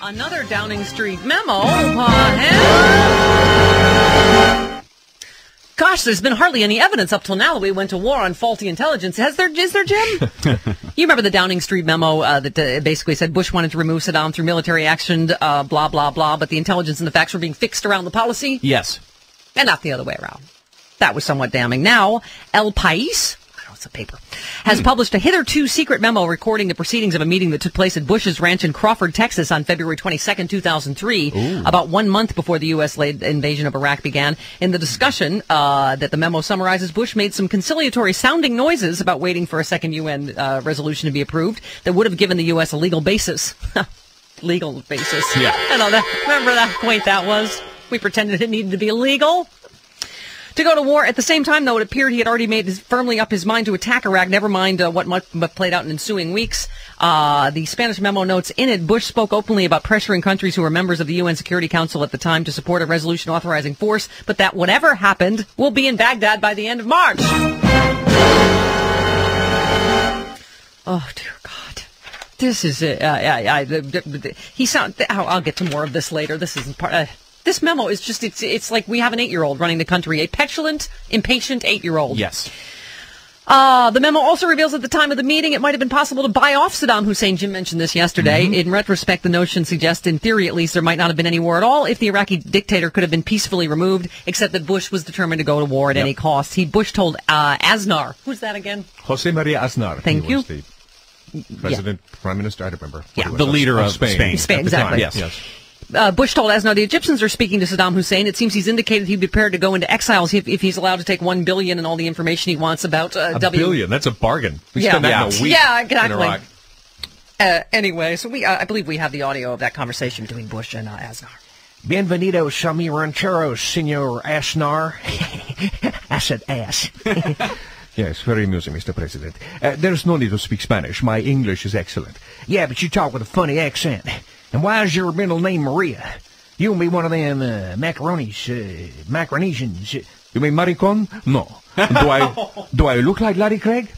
Another Downing Street memo. Gosh, there's been hardly any evidence up till now that we went to war on faulty intelligence. Is there, Jim? You remember the Downing Street memo that basically said Bush wanted to remove Saddam through military action, blah, blah, blah, but the intelligence and the facts were being fixed around the policy? Yes. And not the other way around. That was somewhat damning. Now, El País, a paper, has published a hitherto secret memo recording the proceedings of a meeting that took place at Bush's ranch in Crawford, Texas on February 22nd, 2003, about 1 month before the U.S.-led invasion of Iraq began. In the discussion that the memo summarizes, Bush made some conciliatory sounding noises about waiting for a second UN resolution to be approved that would have given the U.S. a legal basis. Legal basis. Yeah. I know that. Remember that point that was? We pretended it needed to be illegal. To go to war. At the same time, though, it appeared he had already made firmly up his mind to attack Iraq, never mind what played out in ensuing weeks. The Spanish memo notes in it, Bush spoke openly about pressuring countries who were members of the UN Security Council at the time to support a resolution authorizing force, but that whatever happened will be in Baghdad by the end of March. Oh, dear God. This is I'll get to more of this later. This isn't part. This memo is just, it's like we have an 8-year-old running the country, a petulant, impatient 8-year-old. Yes. The memo also reveals at the time of the meeting it might have been possible to buy off Saddam Hussein. Jim mentioned this yesterday. In retrospect, the notion suggests, in theory at least, there might not have been any war at all if the Iraqi dictator could have been peacefully removed, except that Bush was determined to go to war at any cost. Bush told Aznar, who's that again? Jose Maria Aznar. Thank you. Was the president, prime minister, I don't remember. Yeah. The leader of Spain. Spain, exactly. Yes. Bush told Aznar the Egyptians are speaking to Saddam Hussein. It seems he's indicated he'd be prepared to go into exile if he's allowed to take $1 billion and all the information he wants about $1 billion. That's a bargain. We spend that in a week. Yeah, exactly. In Iraq. Anyway, so I believe we have the audio of that conversation between Bush and Aznar. Bienvenidos a mi rancheros, Senor Aznar. I said ass. Yes, very amusing, Mr. President. There's no need to speak Spanish. My English is excellent. Yeah, but you talk with a funny accent. And why is your middle name Maria? You gonna be one of them Macaronesians. You mean maricon? No. Do I look like Larry Craig?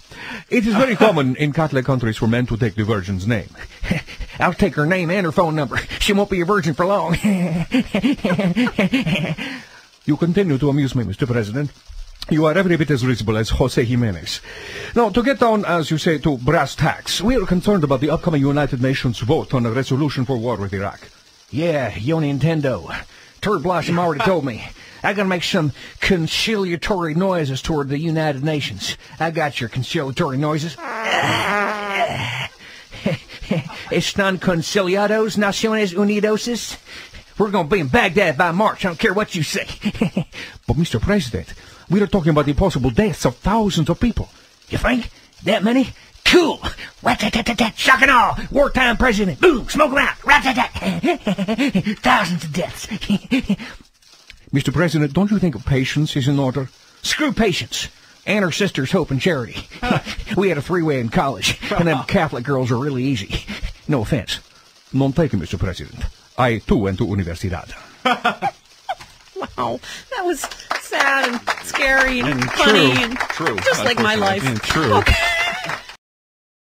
It is very common in Catholic countries for men to take the Virgin's name. I'll take her name and her phone number. She won't be a virgin for long. You continue to amuse me, Mr. President. You are every bit as reasonable as Jose Jimenez. Now, to get down, as you say, to brass tacks, we are concerned about the upcoming United Nations vote on a resolution for war with Iraq. Yeah, yo Nintendo. Turd Blossom already told me. I gotta make some conciliatory noises toward the United Nations. I got your conciliatory noises. Están conciliados, Naciones Unidas. We're gonna be in Baghdad by March. I don't care what you say. But, Mr. President, we are talking about the possible deaths of thousands of people. You think? That many? Cool. Rat-tat-tat-tat, shock and awe. Wartime president. Boom, smoke them out. Rat-tat-tat. Thousands of deaths. Mr. President, don't you think patience is in order? Screw patience. And her sisters, Hope and Charity. We had a three-way in college, and them Catholic girls are really easy. No offense. Non take it, Mr. President. I, too, went to Universidad. Wow, that was sad and scary and funny. True. Just like my life. True. Okay.